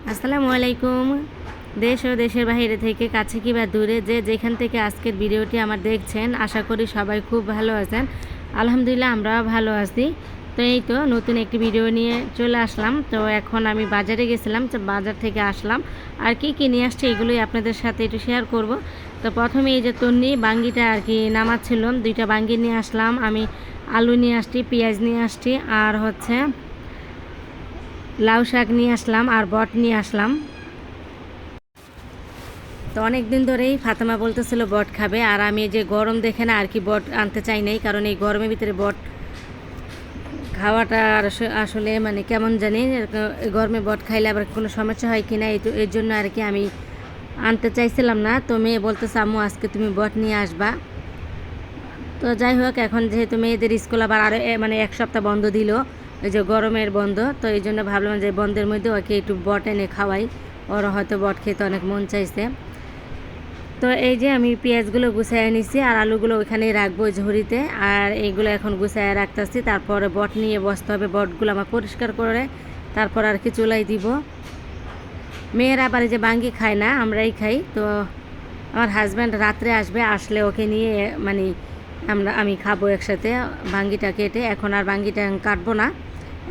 আসসালামু আলাইকুম। দেশ ও দেশের বাইরে থেকে কাছে কিংবা দূরে যে যেখান থেকে আজকের ভিডিওটি আমার দেখছেন, আশা করি সবাই খুব ভালো আছেন। আলহামদুলিল্লাহ আমরাও ভালো আছি। তো এই তো নতুন একটি ভিডিও নিয়ে চলে আসলাম। তো এখন আমি বাজারে গেছিলাম, তো বাজার থেকে আসলাম। আর কি কি নিয়ে আসছে এগুলোই আপনাদের সাথে একটু শেয়ার করব। তো প্রথমে এই যে তন্নি বাঙ্গিটা আর কি নামাচ্ছিলাম, 2টা বাঙ্গি নিয়ে আসলাম। আমি আলু নিয়ে আসছি, পেঁয়াজ নিয়ে আসছি, আর হচ্ছে লাউ শাক নিয়ে আসলাম, আর বট নিয়ে আসলাম। তো অনেক দিন ধরেই ফাতেমা বলতেছিল বট খাবে, আর আমি যে গরম দেখে না আর কি বট আনতে চাই নাই, কারণ এই গরমের ভিতরে বট খাওয়াটা আসলে মানে কেমন জানি, এই গরমে বট খাইলে আবার কোনো সমস্যা হয় কি না, এর জন্য আর কি আমি আনতে চাইছিলাম না। তো মেয়ে বলতেছে আম্মু আজকে তুমি বট নিয়ে আসবা। তো যাই হোক, এখন যেহেতু মেয়েদের স্কুল আবার আরও মানে 1 সপ্তাহ বন্ধ দিল, ওই যে গরমের বন্ধ, তো এই জন্য ভাবলাম যে বন্ধের মধ্যে ওকে একটু বট এনে খাওয়াই, ওর হয়তো বট খেতে অনেক মন চাইছে। তো এই যে আমি পেঁয়াজগুলো গুছাইয়ে নিছি, আর আলুগুলো ওইখানেই রাখবো ঝুড়িতে, আর এইগুলো এখন গুছাইয়ে রাখতেছি। তারপরে বট নিয়ে বসতে হবে, বটগুলো আমার পরিষ্কার করে তারপর আর কি চুলাই দিব। মেয়েরা আবার যে বাঙ্গি খায় না, আমরাই খাই। তো আমার হাজব্যান্ড রাত্রে আসবে, আসলে ওকে নিয়ে মানে আমি খাবো একসাথে বাঙ্গিটা কেটে। এখন আর বাঙ্গিটা কাটবো না,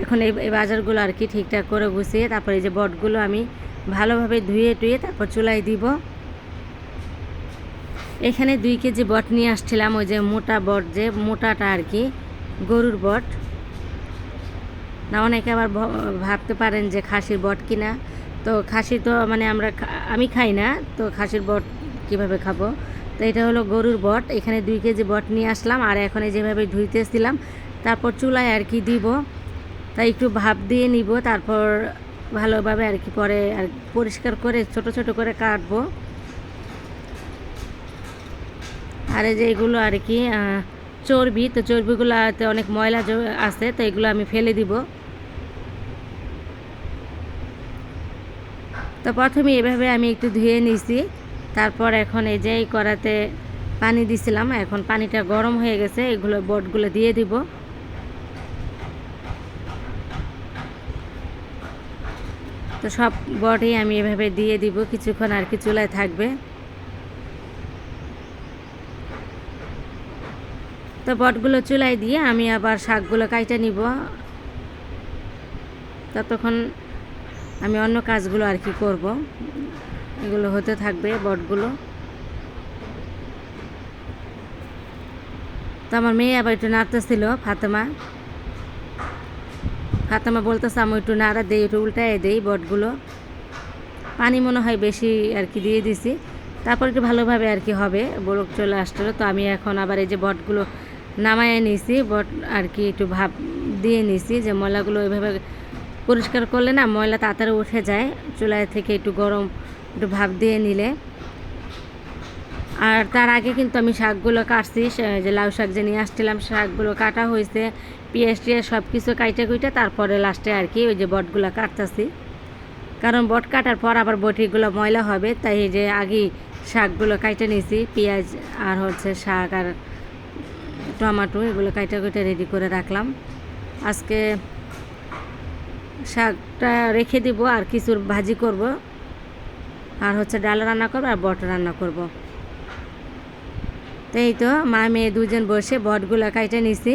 এখন এই বাজারগুলো আর কি ঠিকঠাক করে গুছিয়ে তারপর এই যে বটগুলো আমি ভালোভাবে ধুয়ে টুয়ে তারপর চুলাই দিব। এখানে 2 কেজি বট নিয়ে আসছিলাম, ওই যে মোটা বট, যে মোটাটা আর কি গরুর বট না। অনেকে আবার ভাবতে পারেন যে খাসির বট কিনা, তো খাসি তো মানে আমি খাই না, তো খাসির বট কিভাবে খাবো। তো এটা হলো গরুর বট। এখানে 2 কেজি বট নিয়ে আসলাম, আর এখন যেভাবে ধুইতেছিলাম তারপর চুলায় আর কি দিব, তাই একটু ভাপ দিয়ে নিব, তারপর ভালোভাবে আর কি পরে আর পরিষ্কার করে ছোট ছোট করে কাটবো। আর এই যে এগুলো আর কি চর্বি, তো চর্বিগুলোতে অনেক ময়লা আছে, তো এগুলো আমি ফেলে দিব। তো প্রথমে এভাবে আমি একটু ধুয়ে নিছি, তারপর এখন এই যে কড়াতে পানি দিছিলাম, এখন পানিটা গরম হয়ে গেছে, এগুলো বটগুলো দিয়ে দিব। তো সব বটই আমি এভাবে দিয়ে দিব, কিছুক্ষণ আর কি চুলায় থাকবে। তো বটগুলো চুলায় দিয়ে আমি আবার শাকগুলো কাইটে নিব, ততক্ষণ আমি অন্য কাজগুলো আর কি করব, এগুলো হতে থাকবে বটগুলো। তো আমার মেয়ে আবার একটু নাড়তেছিল, ফাতেমা বলতেছে আমি একটু নাড়া দেই, একটু উল্টায় দেই বটগুলো। পানি মনে হয় বেশি আর কি দিয়ে দিছি, তারপর একটু ভালোভাবে আর কি হবে, বরফ চলে আসছিলো। তো আমি এখন আবার এই যে বটগুলো নামায় নিছি, বট আর কি একটু ভাপ দিয়ে নিছি, যে ময়লাগুলো এভাবে পরিষ্কার করলে না ময়লা তাড়াতাড়ি উঠে যায় চুলায় থেকে, একটু গরম একটু ভাপ দিয়ে নিলে। আর তার আগে কিন্তু আমি শাকগুলো কাটছি, যে লাউ শাক যে নিয়ে আসছিলাম শাকগুলো কাটা হয়েছে, পেঁয়াজ টিয়াজ সব কিছু কাইটে কুইটে তারপরে লাস্টে আর কি ওই যে বটগুলো কাটতেছি, কারণ বট কাটার পর আবার বটিগুলো ময়লা হবে, তাই এই যে আগেই শাকগুলো কাইটে নিয়েছি, পেঁয়াজ আর হচ্ছে শাক আর টমেটো এগুলো কাইটে কুইটে রেডি করে রাখলাম। আজকে শাকটা রেখে দিব, আর কিছুর ভাজি করব, আর হচ্ছে ডাল রান্না করবো, আর বট রান্না করব। তো এই তো মা মেয়ে দুজন বসে বটগুলো কাইটে নিছি।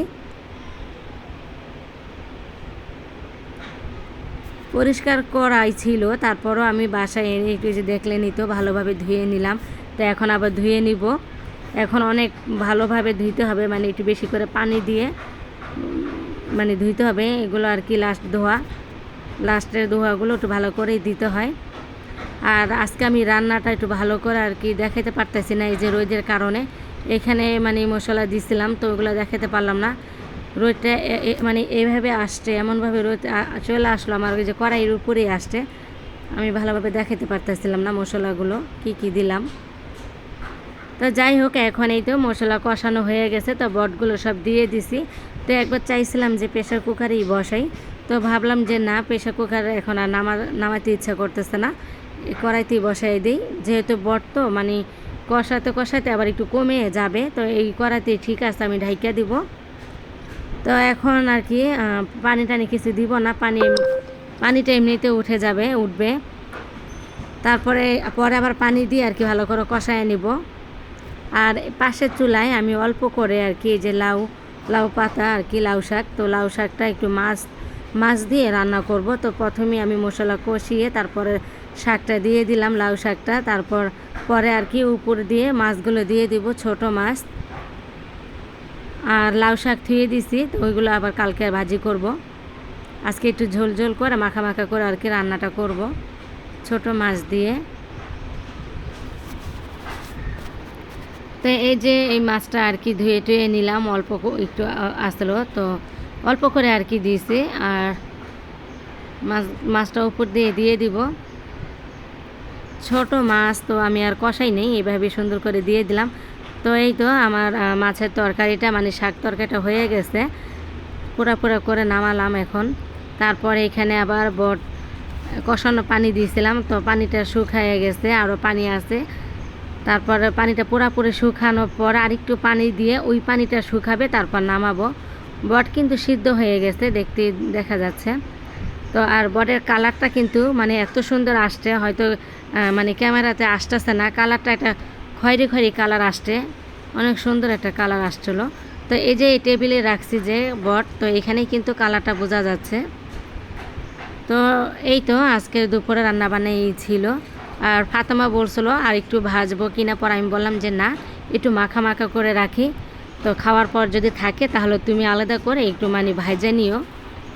পরিষ্কার করাই ছিল, তারপরও আমি বাসায় এনে একটু যে দেখলে নিত ভালোভাবে ধুয়ে নিলাম। তো এখন আবার ধুয়ে নিব, এখন অনেক ভালোভাবে ধুইতে হবে, মানে একটু বেশি করে পানি দিয়ে মানে ধুইতে হবে এগুলো আর কি। লাস্টের ধোয়াগুলো একটু ভালো করেই দিতে হয়। আর আজকে আমি রান্নাটা একটু ভালো করে আর কি দেখাতে পারতেছি না, এই যে রোদের কারণে। এখানে মানে মশলা দিছিলাম, তো ওগুলো দেখাতে পারলাম না। রোদটা মানে এইভাবে আসছে, এমনভাবে রোদ চলে আসলো আমার ওই যে কড়াইয়ের উপরেই আসছে, আমি ভালোভাবে দেখাতে পারতেছিলাম না মশলাগুলো কি কি দিলাম। তো যাই হোক, এখন এই তো মশলা কষানো হয়ে গেছে, তো বটগুলো সব দিয়ে দিছি। তো একবার চাইছিলাম যে প্রেশার কুকারেই বসাই, তো ভাবলাম যে না, প্রেশার কুকারে এখন আর নামাতে ইচ্ছা করতেছে না, কড়াইতেই বসাই দিই, যেহেতু বট তো মানে কষাতে কষাতে আবার একটু কমে যাবে, তো এই কড়াইতেই ঠিক আছে, আমি ঢাইকা দিব। তো এখন আর কি পানি টানি কিছু দিব না, পানিটা এমনিতে উঠবে। তারপরে পরে আবার পানি দিয়ে আর কি ভালো করে কষায় নিব। আর পাশের চুলায় আমি অল্প করে আর কি যে লাউ পাতা আর কি লাউ শাক, তো লাউ শাকটা একটু মাছ দিয়ে রান্না করব। তো প্রথমে আমি মশলা কষিয়ে তারপরে শাকটা দিয়ে দিলাম, লাউ শাকটা। তারপর পরে আর কি উপর দিয়ে মাছগুলো দিয়ে দিব, ছোট মাছ। আর লাউ শাক ধুয়ে দিছি, তো ওইগুলো আবার কালকে ভাজি করব। আজকে একটু ঝোল ঝোল করে মাখা করে আর কি রান্নাটা করব ছোট মাছ দিয়ে। তো এই যে এই মাছটা আর কি ধুয়ে টুয়ে নিলাম, অল্প একটু আসলো, তো অল্প করে আর কি দিয়েছি। আর মাছটা উপর দিয়ে দিব। ছোট মাছ তো আমি আর কষাই নেই, এইভাবে সুন্দর করে দিয়ে দিলাম। তো এই তো আমার মাছের তরকারিটা মানে শাক তরকারিটা হয়ে গেছে, পুরা করে নামালাম এখন। তারপরে এখানে আবার কষানো পানি দিয়েছিলাম, তো পানিটা শুকায় গেছে, আরও পানি আছে। তারপরে পানিটা পুরাপুরি শুকানোর পর আরেকটু পানি দিয়ে ওই পানিটা শুকাবে, তারপর নামাবো। বট কিন্তু সিদ্ধ হয়ে গেছে, দেখা যাচ্ছে। তো আর বটের কালারটা কিন্তু মানে এত সুন্দর আসছে, হয়তো মানে ক্যামেরাতে আসতেছে না, কালারটা একটা খয়েরি কালার আসছে, অনেক সুন্দর একটা কালার আসছিল। তো এই যে এই টেবিলে রাখছি যে বট, তো এখানেই কিন্তু কালারটা বোঝা যাচ্ছে। তো এই তো আজকের দুপুরে রান্নাবান্না এই ছিল। আর ফাতেমা বলছিল আর একটু ভাজবো কিনা, পর আমি বললাম যে না, একটু মাখা করে রাখি, তো খাওয়ার পর যদি থাকে তাহলে তুমি আলাদা করে একটু মানে ভাজে নিও,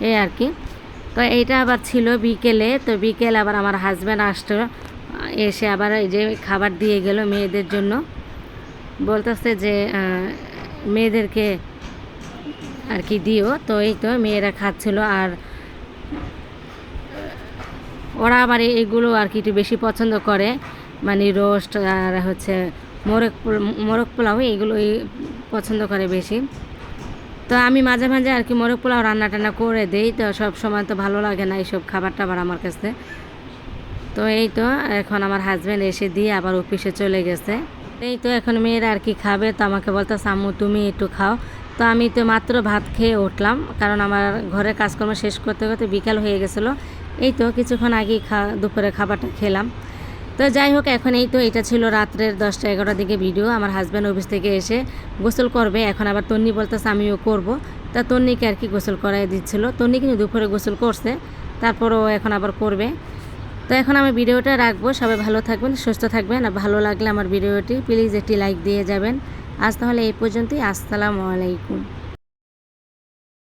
এই আর কি। তো এইটা আবার ছিল বিকেলে। তো বিকেলে আবার আমার হাজব্যান্ড আসতো, এসে আবার এই যে খাবার দিয়ে গেল মেয়েদের জন্য। বলতেছে যে মেয়েদেরকে আর কি দিও। তো এই তো মেয়েরা খাচ্ছিল। আর ওরা আবার এগুলো আর কি একটু বেশি পছন্দ করে, মানে রোস্ট আর হচ্ছে মোরগ পোলাও, এইগুলোই পছন্দ করে বেশি। তো আমি মাঝে মাঝে আর কি মোরগ পোলাও রান্না করে দেই, তো সব সময় তো ভালো লাগে না এইসব খাবার টাবার আমার কাছে। তো এই তো এখন আমার হাজব্যান্ড এসে দিয়ে আবার অফিসে চলে গেছে। এই তো এখন মেয়েরা আর কি খাবে, তো আমাকে বলতেছে আম্মু তুমি একটু খাও। তো আমি তো মাত্র ভাত খেয়ে উঠলাম, কারণ আমার ঘরের কাজকর্ম শেষ করতে করতে বিকাল হয়ে গেছিলো। এই তো কিছুক্ষণ আগেই দুপুরে খাবারটা খেলাম। তো যাই হোক, এখন এই তো এটা ছিল রাত্রের 10টা-11টার দিকে ভিডিও। আমার হাজব্যান্ড অফিস থেকে এসে গোসল করবে, এখন আবার তন্নি বলতেছে আমিও করব। তা তন্নিকে আর কি গোসল করাই দিচ্ছিল। তন্নি কিন্তু দুপুরে গোসল করছে, তারপরও এখন আবার করবে। তো এখন আমি ভিডিওটা রাখবো। সবাই ভালো থাকবেন, সুস্থ থাকবেন। আর ভালো লাগলে আমার ভিডিওটি প্লিজ একটি লাইক দিয়ে যাবেন। আজ তাহলে এই পর্যন্তই। আসসালামু আলাইকুম।